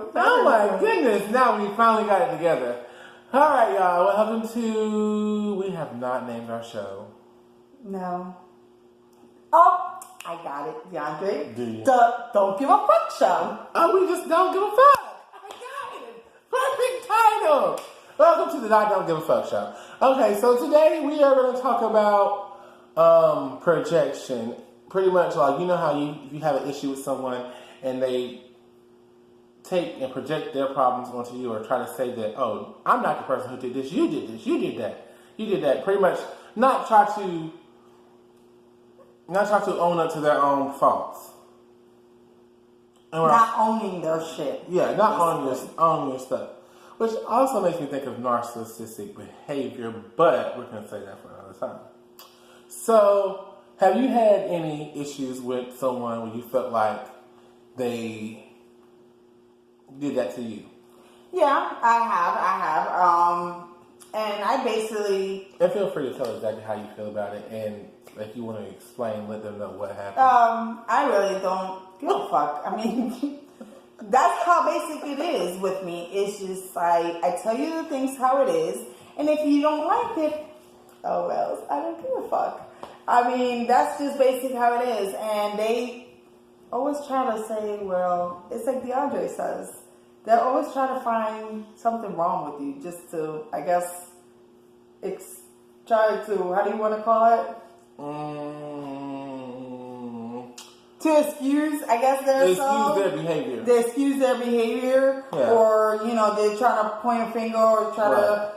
Oh my goodness! Now we finally got it together. All right, y'all. Welcome to. We have not named our show. No. Oh, I got it, DeAndre. Do you? The Don't Give a Fuck Show. Oh, we just don't give a fuck. I got it. Perfect title. Welcome to the Don't Give a Fuck Show. Okay, so today we are going to talk about projection. Pretty much like, you know how if you have an issue with someone and they take and project their problems onto you or try to say that, oh, I'm not the person who did this, you did this, you did that, you did that. Pretty much not try to own up to their own faults. Not owning their shit. Yeah, not owning your stuff. Which also makes me think of narcissistic behavior, but we're going to say that for another time. So, have you had any issues with someone where you felt like they did that to you? Yeah, I have. And I basically... And feel free to tell exactly how you feel about it, and if you want to explain, let them know what happened. I really don't give a fuck. I mean, that's how basic it is with me. It's just like, I tell you the things how it is, and if you don't like it, oh well, I don't give a fuck. I mean, that's just basic how it is, and they always try to say, well, it's like DeAndre says, they're always trying to find something wrong with you, just to, I guess, try to, how do you want to call it? To excuse, I guess, their behavior. They excuse their behavior, yeah. Or, they're trying to point a finger or try to,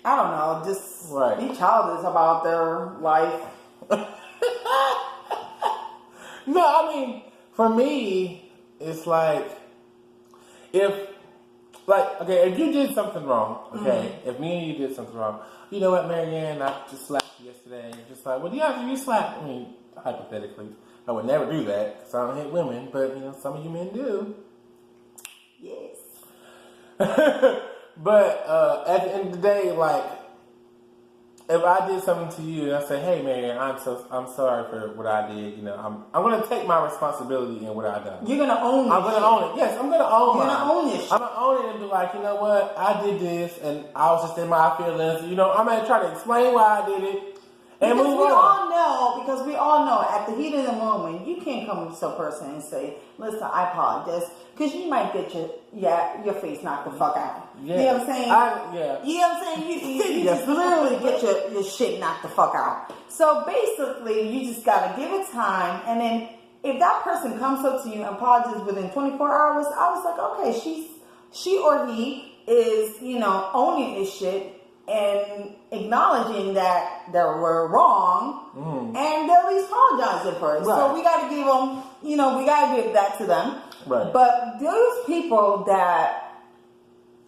I don't know, just be childish about their life. No, I mean, for me, it's like, if you did something wrong, okay, if me and you did something wrong, you know what, Marianne, I just slapped you yesterday, and you're just like, well, you slapped me, hypothetically. I would never do that, because I don't hit women, but, some of you men do. Yes. But at the end of the day, like, if I did something to you and I say, hey, Marianne, I'm sorry for what I did, I'm going to take my responsibility in what I done. You're going to own it. I'm going to own it. Yes, I'm going to own it. You're going to own it. I'm going to own it and be like, you know what? I did this and I was just in my feelings. I'm going to try to explain why I did it and because move on. Because we all know at the heat of the moment, you can't come to a person and say, listen, I apologize. Because you might get your face knocked the fuck out. Yeah. You know what I'm saying? Yeah. You know what I'm saying? You just literally get your shit knocked the fuck out. So basically, you just got to give it time. And then if that person comes up to you and apologizes within 24 hours, I was like, okay, she or he is, owning his shit and acknowledging that they were wrong, and they're at least apologizing for it. Right. So we got to give them, we got to give that to them. Right. But those people that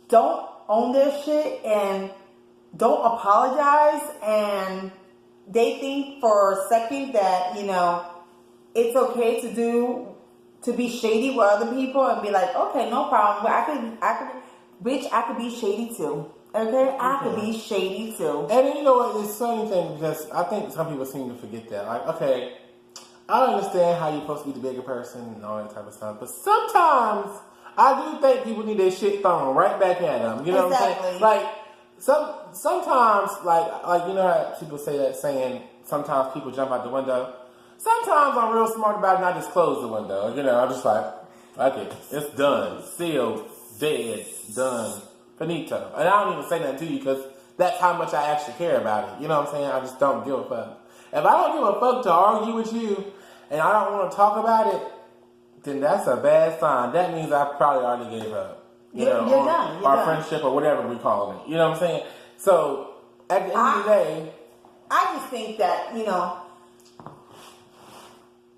don't own their shit and don't apologize, and they think for a second that, it's okay to be shady with other people and be like, okay, no problem. I could be shady too. Okay, I could be shady too. And then, you know what, it's funny thing, because I think some people seem to forget that. Like, okay, I understand how you're supposed to be the bigger person and all that type of stuff, but sometimes I do think people need their shit thrown right back at them. You know what I'm saying? Like, sometimes, like how people say that saying, sometimes people jump out the window. Sometimes I'm real smart about it and I just close the window. I'm just like, okay, it's done, sealed, dead, done. Finito. And I don't even say nothing to you because that's how much I actually care about it. You know what I'm saying? I just don't give a fuck. If I don't give a fuck to argue with you and I don't want to talk about it, then that's a bad sign. That means I probably already gave up. You're done. Our friendship or whatever we call it. You know what I'm saying? So, at the end of the day... I just think that,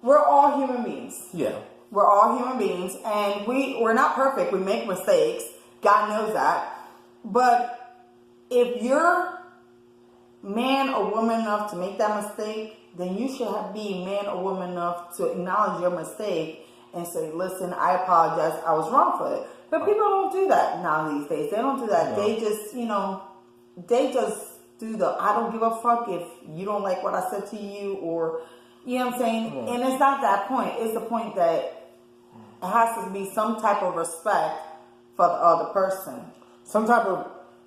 we're all human beings. Yeah. We're all human beings, and we're not perfect. We make mistakes. God knows that. But if you're man or woman enough to make that mistake, then you should be man or woman enough to acknowledge your mistake and say, listen, I apologize. I was wrong for it. But people don't do that now these days. They don't do that. No. They just, do the I don't give a fuck if you don't like what I said to you, or, you know what I'm saying? And it's not that point. It's the point that It has to be some type of respect for the other person.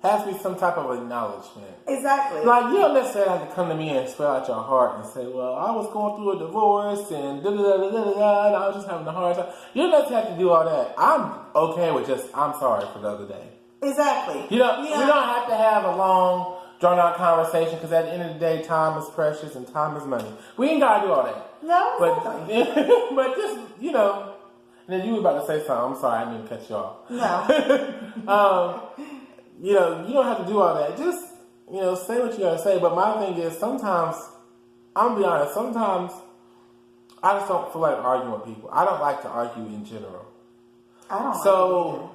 Has to be some type of acknowledgement. Exactly. Like, you don't necessarily have to come to me and spell out your heart and say, well, I was going through a divorce and da-da-da-da-da-da, and I was just having a hard time. You don't necessarily have to do all that. I'm okay with just, I'm sorry for the other day. Exactly. We don't have to have a long, drawn-out conversation, because at the end of the day, time is precious and time is money. We ain't got to do all that. No, but just, and then you were about to say something. I'm sorry, I didn't mean to cut you off. No. You don't have to do all that. Just, say what you gotta say. But my thing is, sometimes, I'm gonna be honest, sometimes I just don't feel like arguing with people. I don't like to argue in general. I don't So,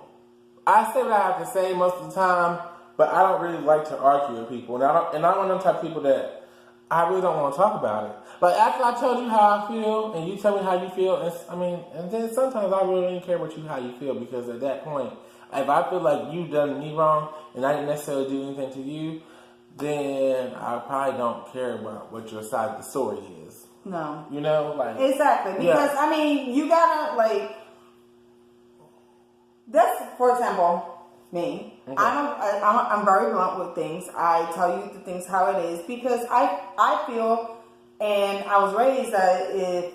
I say what I have to say most of the time, but I don't really like to argue with people. And I'm one of them type of people that I really don't want to talk about it. Like, after I told you how I feel, and you tell me how you feel, and then sometimes I really don't care how you feel, because at that point, if I feel like you've done me wrong and I didn't necessarily do anything to you, then I probably don't care about what your side of the story is. No. Exactly. Because, you gotta, that's, for example, me. Okay. I'm very blunt with things. I tell you the things how it is, because I feel, and I was raised that if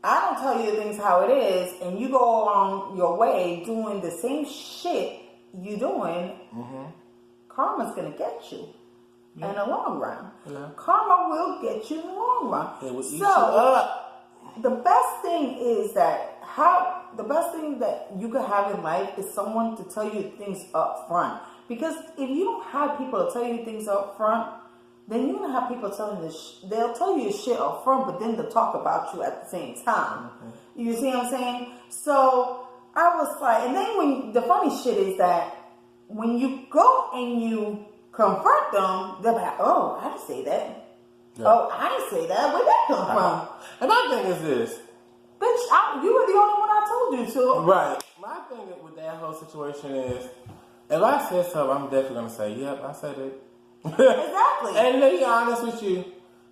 I don't tell you things how it is, and you go along your way doing the same shit you doing, karma's gonna get you in the long run. Yeah. Karma will get you in the long run. It will eat you up. The best thing is the best thing that you could have in life is someone to tell you things up front. Because if you don't have people to tell you things up front, then you're going to have people telling they'll tell you shit up front, but then they'll talk about you at the same time. Mm-hmm. You see what I'm saying? So I was like, and then the funny shit is that when you go and you confront them, they'll be like, oh, I didn't say that. Yeah. Oh, I didn't say that. Where'd that come from? And my thing is this. Bitch, you were the only one I told you to. Right. My thing with that whole situation is, if I said something, I'm definitely going to say, yep, I said it. Exactly. And to be honest with you,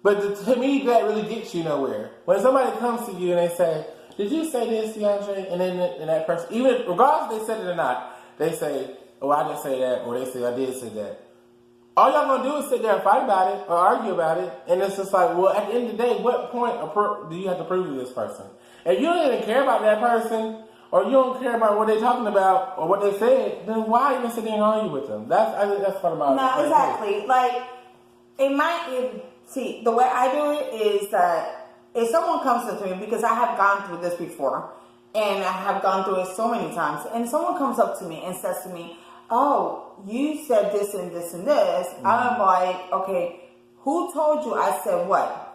but to me, that really gets you nowhere. When somebody comes to you and they say, did you say this, DeAndre? And then that person, even regardless if they said it or not, they say, oh, I didn't say that, or they say, I did say that. All y'all gonna do is sit there and fight about it or argue about it, and it's just like, well, at the end of the day, what point do you have to prove to this person? If you don't even care about that person, or you don't care about what they're talking about or what they said, then why even sit there and argue with them? I think that's part of my... No, exactly. Like, see, the way I do it is that if someone comes to me, because I have gone through this before, and I have gone through it so many times, and someone comes up to me and says to me, oh, you said this and this and this, I'm like, okay, who told you I said what?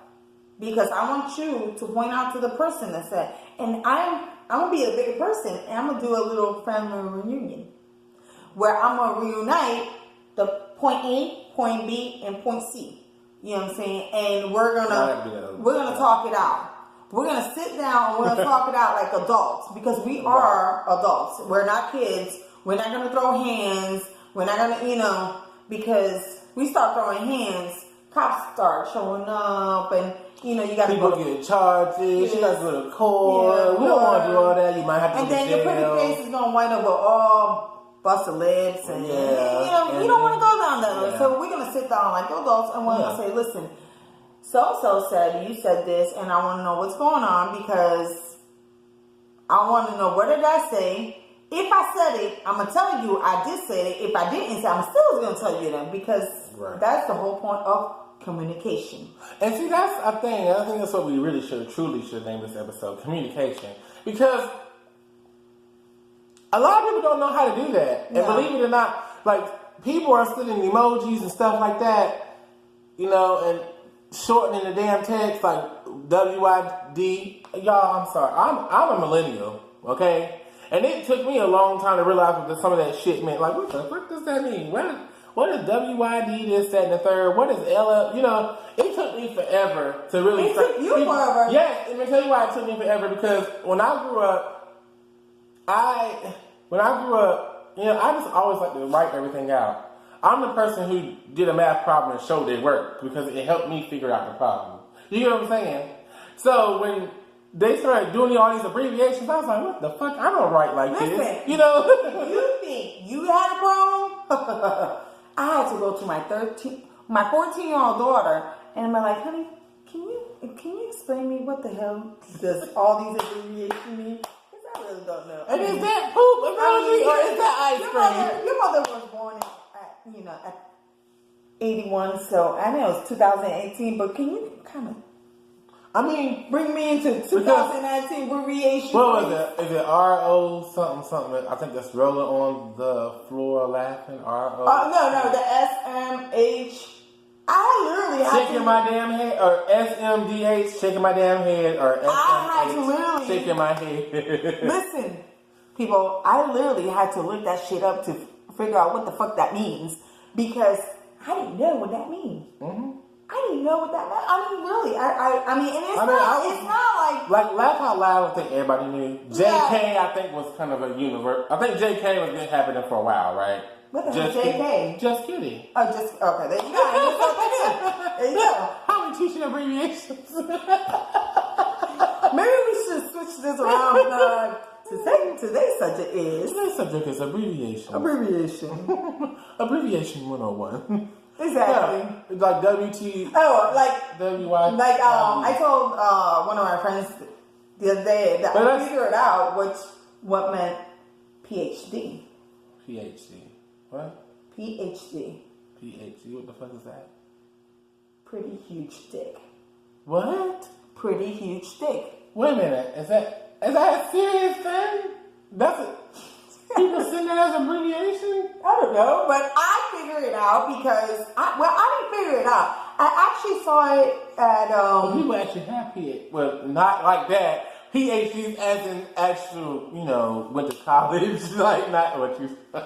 Because I want you to point out to the person that said, and I'm going to be a bigger person, and I'm going to do a little family reunion where I'm going to reunite the point A, point B, and point C. You know what I'm saying? And we're going to talk it out. We're going to sit down and we're going to talk it out like adults, because we are adults. We're not kids. We're not going to throw hands. We're not going to, because we start throwing hands, cops start showing up, and you got people get charges. You got to go to court. Yeah, we don't want to do all that. You might have to. And then your pretty face is gonna wind up with all busted lips, and you don't want to go down there. Yeah. So we're gonna sit down like adults, and we're gonna say, listen, so said you said this, and I want to know what's going on, because I want to know, what did I say? If I said it, I'm gonna tell you I did say it. If I didn't say, I'm still gonna tell you that, because that's the whole point of communication. And see, that's a thing. I think that's what we truly should name this episode, communication. Because a lot of people don't know how to do that. And believe it or not, like, people are sending emojis and stuff like that, and shortening the damn text, like WID. Y'all, I'm sorry. I'm a millennial, okay? And it took me a long time to realize what some of that shit meant. Like, what the fuck does that mean? What is WYD, this, that, and the third? What is LL? It took me forever to really... It took you forever. Yes, let me tell you why it took me forever. Because when I grew up, I just always like to write everything out. I'm the person who did a math problem and showed it worked, because it helped me figure out the problem. You get what I'm saying? So when they started doing all these abbreviations. I was like, what the fuck? I don't write like this. Listen, You know? you think you had a problem? I had to go to my 14-year-old daughter, and I'm like, honey, can you explain me what the hell does all these abbreviations mean? Because I really don't know. And is that poop emoji or is that ice cream? Your mother was born at 81, so I know it's 2018, but can you kind of bring me into 2019 abbreviation? What was it? Is it R-O something? I think that's rolling on the floor laughing. R-O. No, the S-M-H. I literally had shaking my damn head, or S-M-D-H, shaking my damn head, or S-M-H, shaking my head. Listen, people, I literally had to look that shit up to figure out what the fuck that means, because I didn't know what that means. Mm-hmm. I didn't know what that meant. I mean, really. I mean, and it's not like Laugh Out Loud, I think everybody knew. JK, I think, was kind of a universe. I think JK was been happening for a while, right? What the hell, JK? Just kidding. Oh, okay, there you go. There you go. How many teaching abbreviations? Maybe we should switch this around. Today's subject is... Today's subject is abbreviation. Abbreviation 101. Exactly. Yeah, like WT. Oh, like WY. Like I told one of my friends the other day that I figured out what meant PhD. PhD. What? PhD. PhD. What the fuck is that? Pretty huge dick. What? Pretty huge dick. Wait a minute. Is that a serious thing? That's a... People send that as abbreviation? I don't know, but I figured it out because I didn't figure it out. I actually saw it at People actually have PhD. Well, not like that. PhDs as in actual, went to college, like not what you. But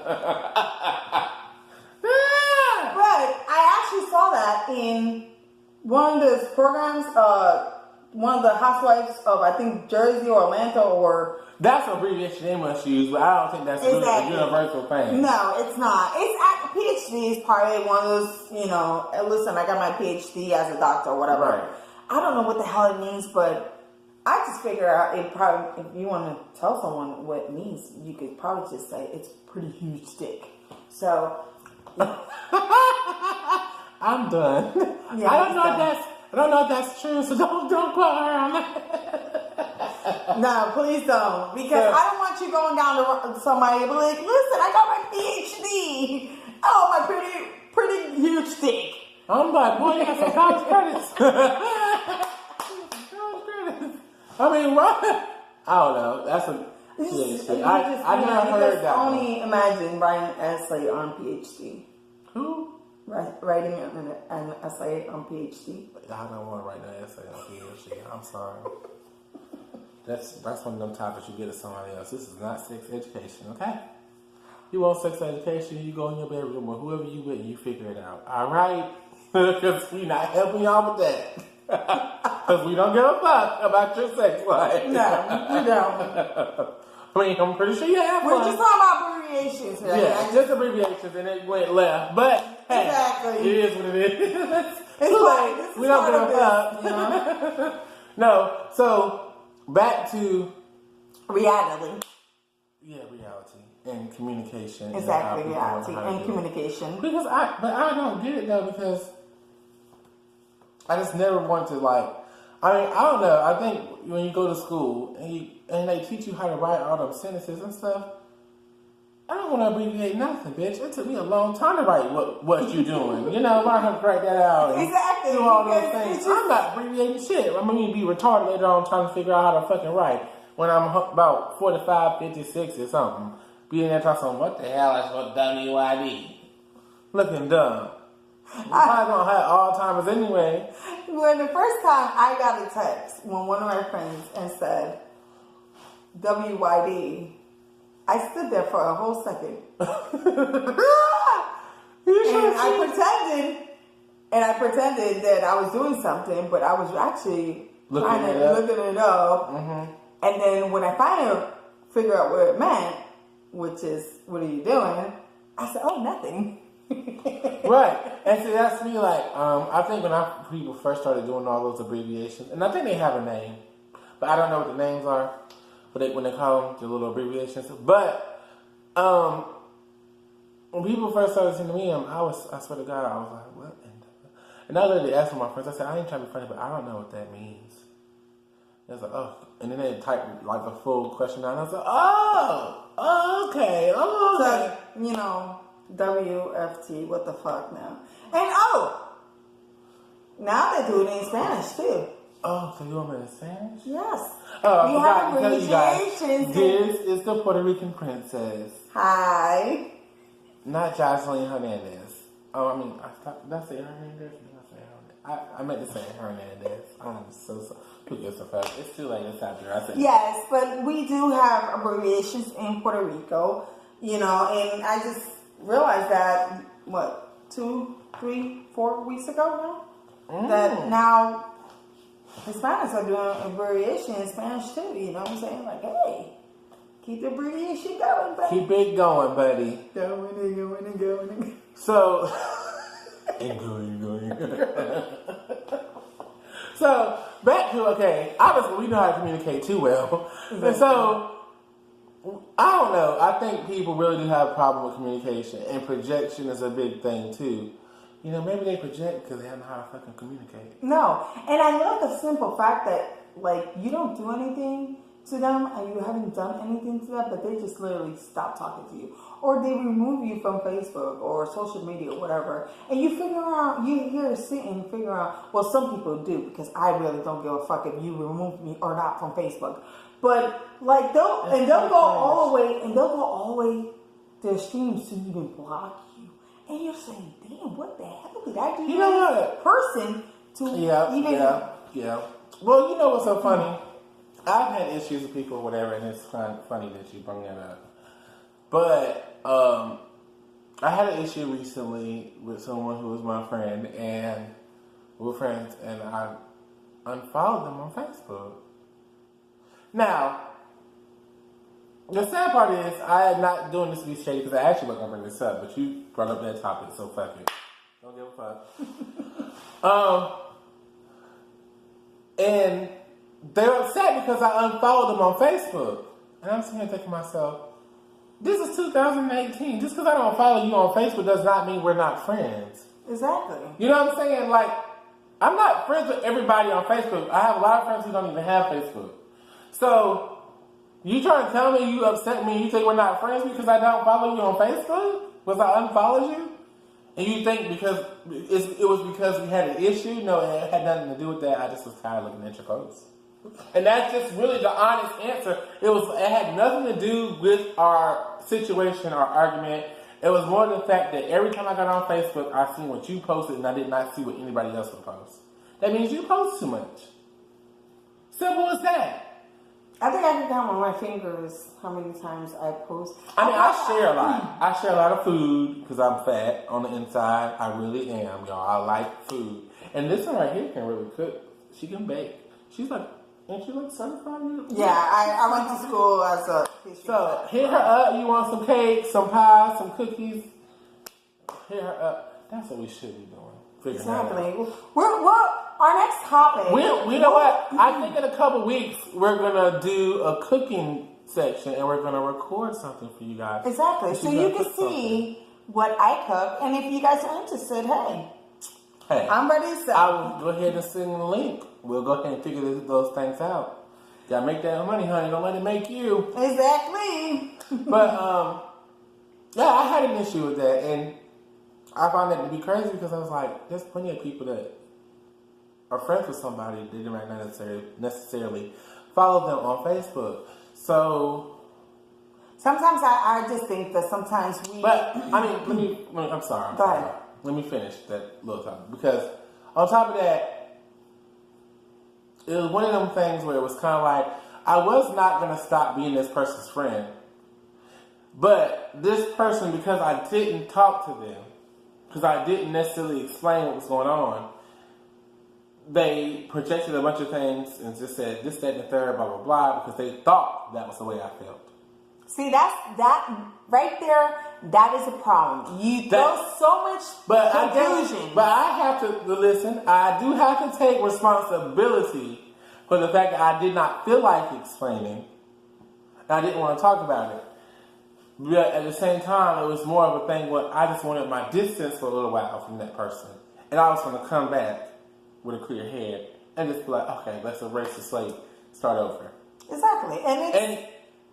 I actually saw that in one of those programs. One of the housewives of I think Jersey or Atlanta or. That's an abbreviation they must use, but I don't think that's a universal thing. No, it's not. PhD is probably one of those, listen, I got my PhD as a doctor or whatever. Right. I don't know what the hell it means, but I just figure out it probably, if you want to tell someone what it means, you could probably just say it's pretty huge dick. So. I'm done. Yeah, I don't know if that's true, so don't quote her on that. No, please don't. Because I don't want you going down to somebody and be like, listen, I got my PhD. Oh, my pretty huge dick. I'm like, boy, you got some college credits. I mean, what? I don't know. That's a PhD. I never heard that. Only imagine writing an essay on PhD. Who? Writing an essay on PhD. I don't want to write an essay on PhD. I'm sorry. That's one of them topics you get to somebody else. This is not sex education, okay? You want sex education, you go in your bedroom with whoever you with and you figure it out. All right? Because we're not helping y'all with that. Because we don't give a fuck about your sex life. No, we don't. I mean, I'm pretty sure you have We're fun. just talking about abbreviations, right? Yeah, just abbreviations and it went left. But, hey, exactly. It is what it is. It's like, we don't give a fuck. No, so... Back to reality. Yeah, reality and communication. Exactly, reality and communication. But I don't get it though because I just never want to I don't know. I think when you go to school and they teach you how to write all them sentences and stuff, I don't want to abbreviate nothing, bitch. It took me a long time to write what you're doing. Learn how to write that out. And exactly. do all those things. I'm not abbreviating shit. I'm going to be retarded later on trying to figure out how to fucking write when I'm about 45, 56 or something. Being there talking, what the hell is what WYD? Looking dumb. I'm probably going to have Alzheimer's anyway. When the first time I got a text from one of my friends and said, WYD, I stood there for a whole second. And I pretended that I was doing something, but I was actually looking it up. Mm-hmm. And then when I finally figured out what it meant, which is, what are you doing? I said, oh, nothing. Right. And see, that's me I think when people first started doing all those abbreviations, and I think they have a name, but I don't know what the names are. But when they call them the little abbreviations. But when people first started seeing me, I swear to God, I was like, what? And I literally asked my friends. I said, I ain't trying to be funny, but I don't know what that means. They was like, oh, and then they typed like a full question out. And I was like, oh, okay. So, you know, WFT, what the fuck now? And now they do it in Spanish too. Oh, so you want me in Spanish? Yes. Oh, We I have forgot to tell you guys. abbreviations. This is the Puerto Rican princess. Hi. Not Jocelyn Hernandez. Oh, I mean, did I say Hernandez? I meant to say Hernandez. I'm so sorry. Who gives a fuck? It's too late. It's after I said. Yes, but we do have abbreviations in Puerto Rico, you know, and I just realized that, 2, 3, 4 weeks ago now? That now Hispanics are doing abbreviation in Spanish too, you know what I'm saying? Like, hey, keep the abbreviation going, buddy. Keep it going, buddy. Going and going and going and going. So, and going. So, back to, obviously we know how to communicate too well. Exactly. And so, I don't know. I think people really do have a problem with communication. And projection is a big thing too. You know, maybe they project because they don't know how to fucking communicate. No. And I love the simple fact that, like, you don't do anything to them and you haven't done anything to them, but they just literally stop talking to you. Or they remove you from Facebook or social media or whatever. And you figure out, you're sitting and figure out, well, some people do, because I really don't give a fuck if you remove me or not from Facebook. But, like, they'll go all the way to their streams to even block you. And you're saying, damn, what the hell did I do to this person to even... Yeah. Well, you know what's so funny? I've had issues with people or whatever, and it's funny that you bring that up. But I had an issue recently with someone who was my friend, and we were friends, and I unfollowed them on Facebook. Now, the sad part is, I am not doing this to be shady, because I actually wasn't going to bring this up, but you brought up that topic, so fuck it. Don't give a fuck. And they're upset because I unfollowed them on Facebook. And I'm sitting here thinking to myself, this is 2018. Just because I don't follow you on Facebook does not mean we're not friends. Exactly. You know what I'm saying? Like, I'm not friends with everybody on Facebook. I have a lot of friends who don't even have Facebook. So, you trying to tell me you upset me and you think we're not friends because I don't follow you on Facebook? Because I unfollowed you? And you think because it was because we had an issue? No, it had nothing to do with that. I just was tired of looking at your posts. And that's just really the honest answer. It had nothing to do with our situation or argument. It was more the fact that every time I got on Facebook, I seen what you posted and I did not see what anybody else would post. That means you post too much. Simple as that. I think I can count on my fingers how many times I post. I mean, I share a lot. I share a lot of food because I'm fat on the inside. I really am, y'all. I like food. And this one right here can really cook. She can bake. She's like, ain't she like certified? Yeah, I went to school as a history. So, hit her up. You want some cake, some pie, some cookies? Hit her up. That's what we should be doing. Exactly. We're our next topic. You know what? I think in a couple weeks we're gonna do a cooking section and we're gonna record something for you guys. Exactly. So you can see what I cook, and if you guys are interested, hey, I'm ready to sell. I will go ahead and send the link. We'll go ahead and figure those things out. Gotta make that money, honey. Don't let it make you. Exactly. But yeah, I had an issue with that, and I found that to be crazy because I was like, there's plenty of people that are friends with somebody that didn't necessarily follow them on Facebook. So sometimes I just think that sometimes we. But I mean, I'm sorry. Go ahead. Let me finish that little topic because on top of that, it was one of them things where it was kind of like I was not going to stop being this person's friend, but this person, because I didn't talk to them, because I didn't necessarily explain what was going on, they projected a bunch of things and just said this, that, and the third, blah, blah, blah, because they thought that was the way I felt. See, that right there, that is a problem. You throw so much confusion. But I have to listen. I do have to take responsibility But the fact that I did not feel like explaining, and I didn't want to talk about it. But at the same time, it was more of a thing where I just wanted my distance for a little while from that person. And I was going to come back with a clear head and just be like, okay, let's erase the slate, start over. Exactly. And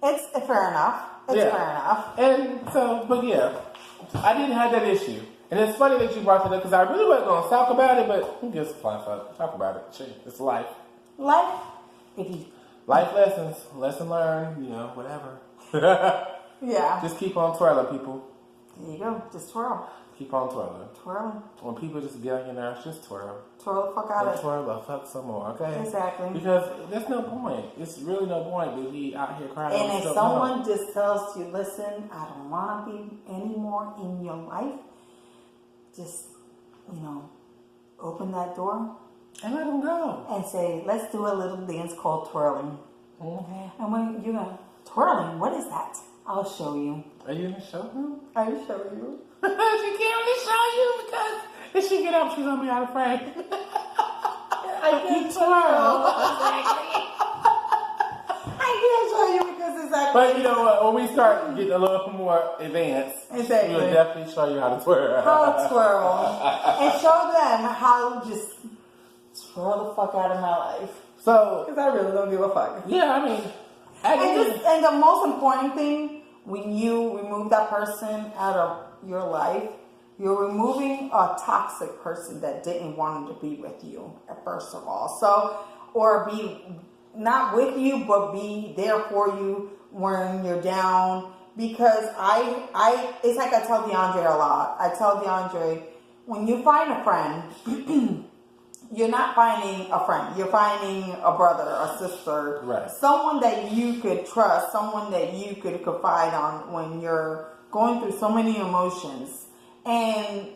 it's fair enough. It's fair enough. And so, but yeah, I didn't have that issue. And it's funny that you brought that up because I really wasn't going to talk about it, but who gives a flying fuck? Talk about it. Shit, it's life. Life lessons, lesson learned, whatever. Yeah. Just keep on twirling, people. There you go. Just twirl. Keep on twirling. Twirling. When people just get on your nerves, just twirl. Twirl the fuck out of it. Twirl the fuck some more, okay? Exactly. Because there's no point. It's really no point to be out here crying. And if someone just tells you, listen, I don't want to be anymore in your life, just, open that door. And let them go. And say, let's do a little dance called twirling. Mm-hmm. And when you're going, twirling, what is that? I'll show you. Are you going to show them? I will show you. She can't really show you because if she get up, she's going to be out of frame. I can't twirl. I can't show you because exactly. But you know what? When we start getting a little more advanced, exactly. we'll definitely show you how to twirl. How to twirl. And show them how to just twirl the fuck out of my life. So, because I really don't give a fuck. Yeah, I mean, and the most important thing, when you remove that person out of your life, you're removing a toxic person that didn't want to be with you, first of all. So, or be not with you, but be there for you when you're down. Because it's like I tell DeAndre a lot. I tell DeAndre, when you find a friend, you're not finding a friend. You're finding a brother, a sister, right. Someone that you could trust, someone that you could confide on when you're going through so many emotions. And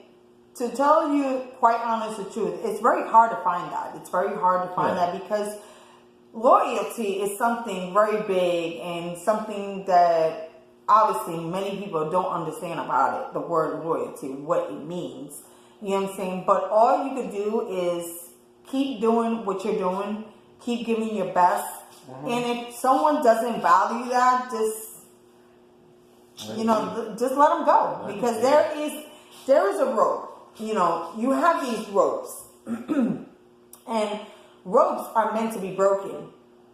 to tell you quite honest the truth, it's very hard to find that. It's very hard to find that because loyalty is something very big and something that obviously many people don't understand about it, the word loyalty, what it means. You know what I'm saying? But all you can do is keep doing what you're doing, keep giving your best. Mm-hmm. And if someone doesn't value that, just just let them go. Because there is a rope. You have these ropes. And ropes are meant to be broken.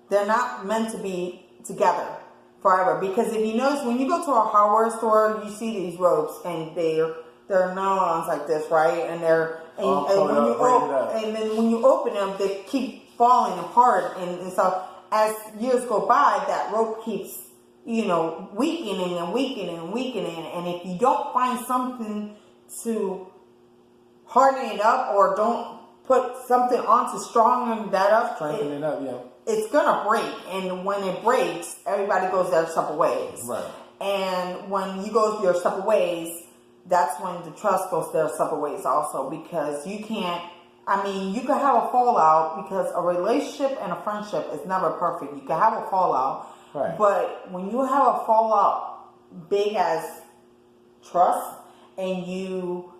They're not meant to be together forever. Because if you notice, when you go to a hardware store, you see these ropes and they're nylons like this, right? And then when you open them, they keep falling apart. And so as years go by, that rope keeps, weakening and weakening and weakening. And if you don't find something to harden it up or don't put something on to strengthen that up, strengthen it up, yeah. It's gonna break. And when it breaks, everybody goes their separate ways. Right. And when you go your separate ways, that's when the trust goes their separate ways also, because you can have a fallout, because a relationship and a friendship is never perfect. You can have a fallout, right. But when you have a fallout big as trust and you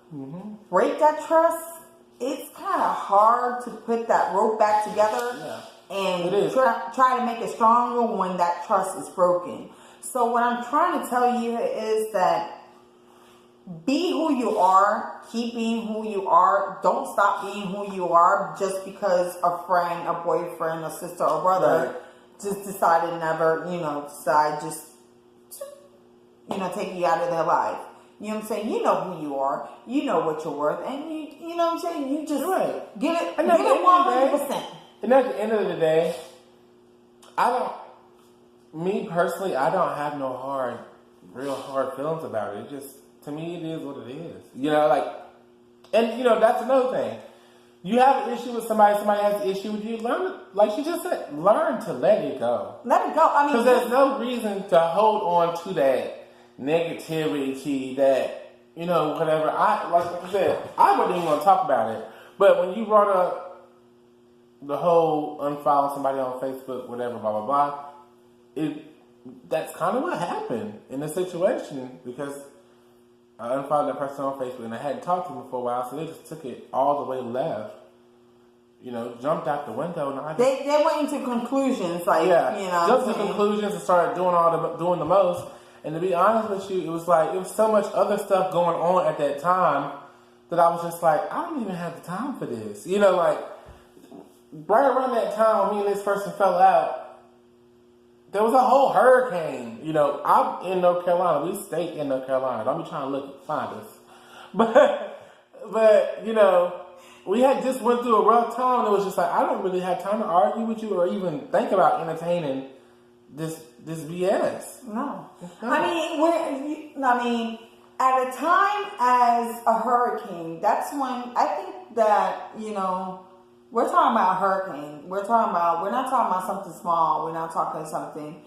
break that trust, it's kind of hard to put that rope back together and try to make it stronger when that trust is broken. So what I'm trying to tell you is that be who you are. Keep being who you are. Don't stop being who you are just because a friend, a boyfriend, a sister, or brother just decided take you out of their life. You know what I'm saying? You know who you are. You know what you're worth. And you know what I'm saying? You just give it 100%. And at the end of the day, me personally, I don't have no real hard feelings about it. It just, to me, it is what it is. That's another thing. You have an issue with somebody has an issue with you, like she just said, learn to let it go. Let it go. Because there's no reason to hold on to that negativity, that, whatever. Like I said, I wouldn't even want to talk about it. But when you brought up the whole unfollow somebody on Facebook, whatever, blah, blah, blah, that's kind of what happened in the situation, because I unfollowed that person on Facebook and I hadn't talked to them for a while, so they just took it all the way left. jumped out the window. And they went into conclusions, like, jumped to conclusions and started doing the most. And to be honest with you, it was so much other stuff going on at that time that I was just like, I don't even have the time for this. Right around that time when me and this person fell out, there was a whole hurricane. I'm in North Carolina. We stay in North Carolina. Don't be trying to find us. But we had just went through a rough time, and it was just like, I don't really have time to argue with you or even think about entertaining this BS. No. I mean, at a time as a hurricane, that's when I think that, we're talking about a hurricane. We're not talking about something small. We're not talking something,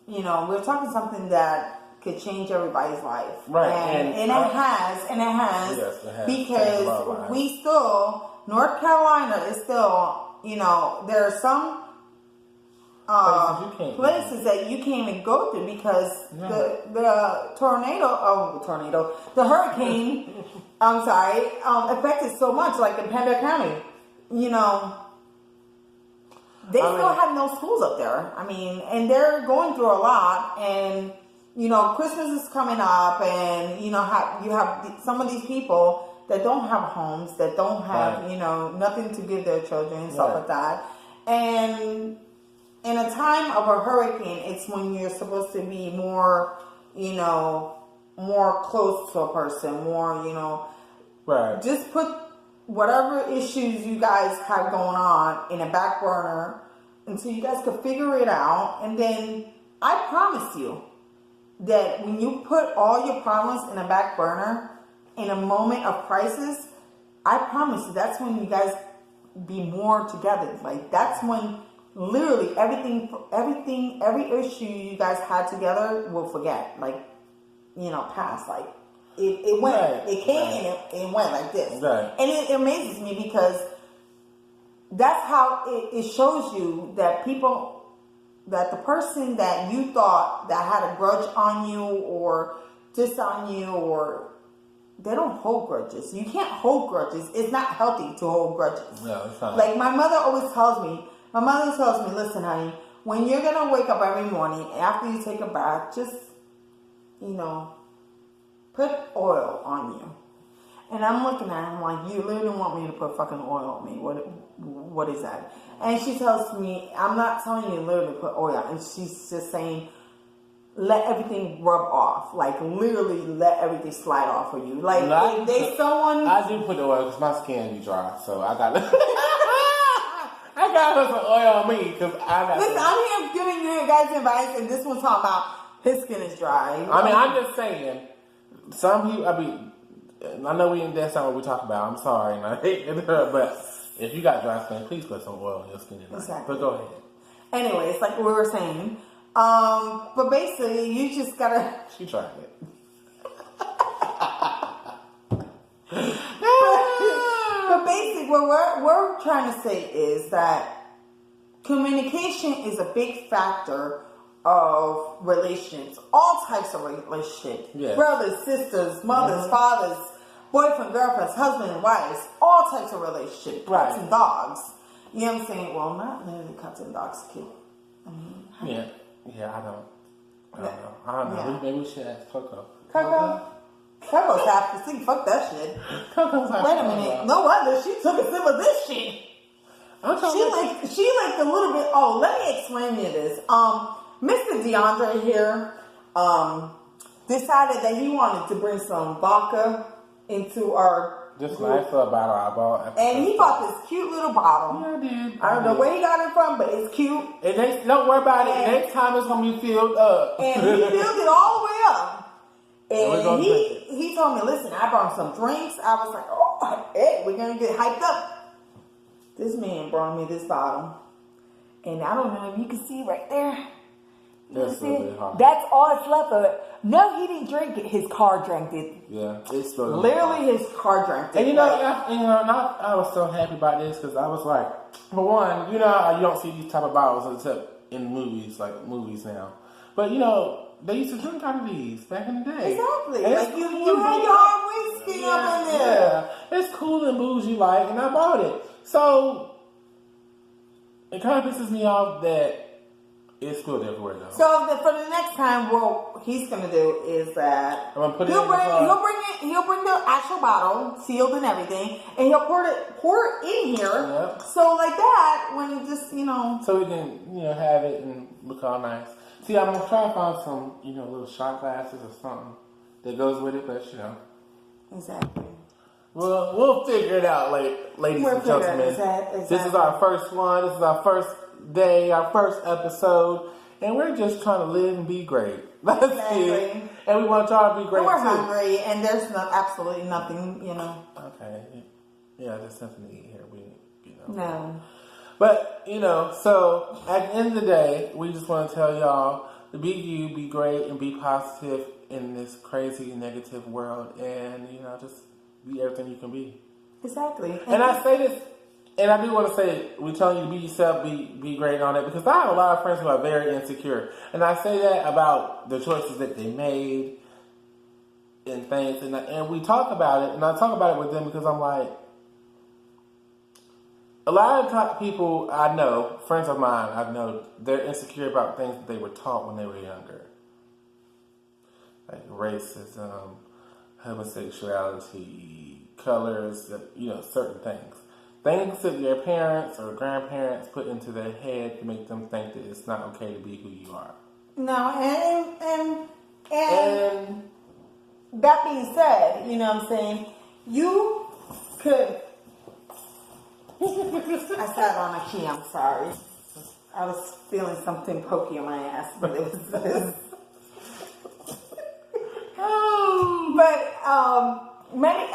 we're talking something that could change everybody's life. Right. And it has. Yes, it has. Because we still, North Carolina is still, there are some places that you can't even go to because the the hurricane, affected so much, like in Pender County. They still have no schools up there. I mean, and they're going through a lot. And Christmas is coming up, and you have some of these people that don't have homes, that don't have nothing to give their children and stuff like that. And in a time of a hurricane, it's when you're supposed to be more, more close to a person, more, right. Just put whatever issues you guys have going on in a back burner until you guys can figure it out. And then I promise you that when you put all your problems in a back burner in a moment of crisis, I promise you that's when you guys be more together. Like, that's when literally every issue you guys had together will forget. Like, past. Like, it went. Right. It came and it went like this. Right. And it amazes me because that's how it shows you that that the person that you thought that had a grudge on you or diss on you, or they don't hold grudges. You can't hold grudges. It's not healthy to hold grudges. No, it's not. Like, my mother tells me, listen, honey, when you're going to wake up every morning after you take a bath, just, put oil on you. And I'm looking at her, I'm like, you literally want me to put fucking oil on me. What is that? And she tells me, I'm not telling you literally to put oil on. And she's just saying, let everything rub off. Like, literally let everything slide off for you. Like, I do put the oil because my skin be dry. So I got I got some oil on me because Listen, I'm here giving you guys advice, and this one's talking about his skin is dry. I mean, I'm just saying, some people, I know that's not what we talk about. I'm sorry, and I hate it, but if you got dry skin, please put some oil on your skin. Exactly. But go ahead. Anyways, like we were saying, but basically, you just gotta. She tried it. But basically, what we're trying to say is that communication is a big factor of relationships, all types of relationships, yes. Brothers, sisters, mothers, fathers, boyfriend, girlfriends, husband and wives, all types of relationships, right. Cats and dogs. You know what I'm saying? Well, not literally cats and dogs cute. I mean, yeah, I don't know. Maybe we should ask Coco. Coco's half to see. Fuck that shit. Coco's half. Wait a minute. No wonder she took a sip of this shit. She liked a little bit. Oh, let me explain to you this. Mr. DeAndre here decided that he wanted to bring some vodka into our just nice little bottle I bought. And he bought this cute little bottle. Yeah, I did. I don't know where he got it from, but it's cute. And don't worry about it. Next time it's gonna be filled up. And he filled it all the way up. And he told me, listen, I brought some drinks. I was like, oh, hey, we're gonna get hyped up. This man brought me this bottle, and I don't know if you can see right there. That's That's all that's left of it. No, he didn't drink it. His car drank it. Yeah, it's still literally his car drank it. And I was so happy about this because I was like, for one, you don't see these type of bottles except in movies, like movies now. But they used to drink out of these back in the day. Exactly. And like you had your hard whiskey up in there. Yeah, it's cool and bougie like, and I bought it. So it kind of pisses me off that it's spilled everywhere though. So for the next time, what he's gonna do is that I'm gonna put it in the car. he'll bring the actual bottle, sealed and everything, and he'll pour it in here. Yep. So like that, when you just so we can have it and look all nice. See, I'm gonna try to find some little shot glasses or something that goes with it, but Exactly. We'll figure it out, ladies We'll and figure it gentlemen. exactly. This is our first one. This is our first day, our first episode, and we're just trying to live and be great. That's it. And we want y'all to be great and we're too. hungry, and there's absolutely nothing, Okay. Yeah, there's something to eat here. No. But, so at the end of the day, we just want to tell y'all to be you, be great, and be positive in this crazy negative world, and, just be everything you can be. Exactly. And I say this, and I do want to say, we're telling you to be yourself, be great and all that, because I have a lot of friends who are very insecure. And I say that about the choices that they made and things, and we talk about it, and I talk about it with them because I'm like, a lot of people I know, friends of mine I know, they're insecure about things that they were taught when they were younger. Like racism, homosexuality, colors, certain things. Things that their parents or grandparents put into their head to make them think that it's not okay to be who you are. No, and that being said, you know what I'm saying, you could... I sat on a key, I'm sorry. I was feeling something pokey on my ass, but it was this. But many